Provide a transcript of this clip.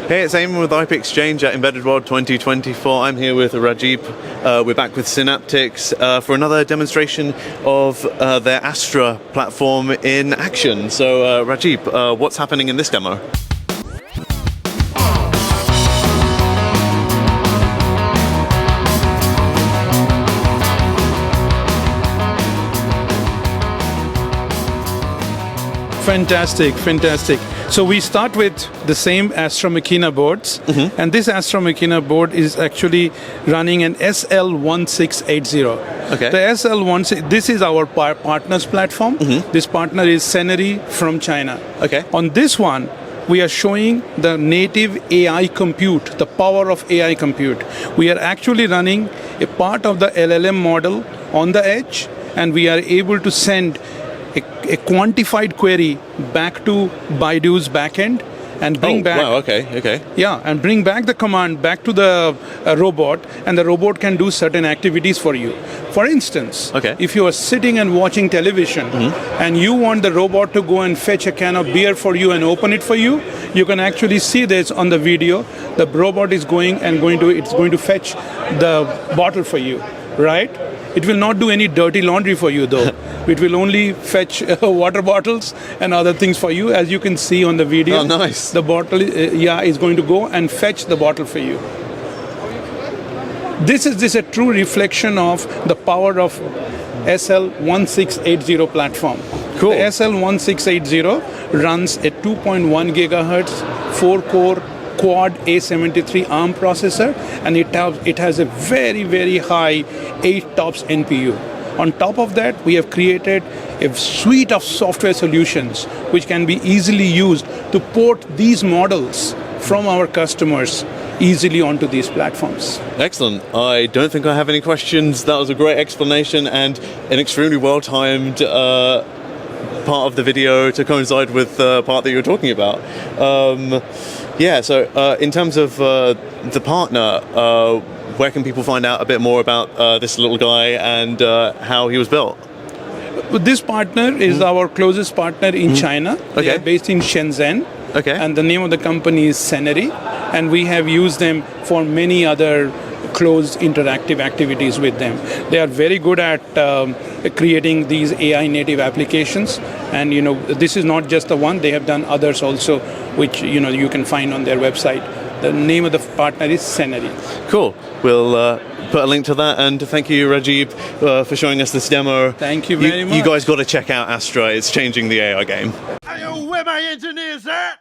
Hey, it's Eamon with ipXchange at Embedded World 2024. I'm here with Rajib. We're back with Synaptics for another demonstration of their Astra platform in action. So, Rajib, what's happening in this demo? Fantastic. So we start with the same Astra Machina boards, and this Astra Machina board is actually running an SL1680. Okay. The SL16, this is our partner's platform. This partner is Senary from China. Okay. On this one, we are showing the native AI compute, the power of AI compute. We are actually running a part of the LLM model on the edge, and we are able to send a quantified query back to Baidu's backend and bring back. Wow, okay. Yeah, and bring back the command back to the robot, and the robot can do certain activities for you. For instance, if you are sitting and watching television and you want the robot to go and fetch a can of beer for you and open it for you, you can actually see this on the video. The robot is going to fetch the bottle for you, right? It will not do any dirty laundry for you though. It will only fetch water bottles and other things for you, as you can see on the video. Oh, nice. The bottle, is going to go and fetch the bottle for you. This is a true reflection of the power of SL1680 platform. Cool. The SL1680 runs a 2.1 gigahertz, 4-core quad A73 ARM processor, and it has a very high 8 TOPS NPU. On top of that, we have created a suite of software solutions which can be easily used to port these models from our customers easily onto these platforms. Excellent. I don't think I have any questions. That was a great explanation and an extremely well-timed part of the video to coincide with the part that you were talking about. So in terms of the partner, where can people find out a bit more about this little guy and how he was built? This partner is our closest partner in China. Okay. They are based in Shenzhen. Okay. And the name of the company is Senary. And we have used them for many other closed interactive activities with them. They are very good at creating these AI native applications. And this is not just the one. They have done others also, which you can find on their website. The name of the partner is Senary. Cool. We'll put a link to that, and thank you, Rajib, for showing us this demo. Thank you very much. You guys got to check out Astra. It's changing the AI game. Hey, yo, where my engineers at?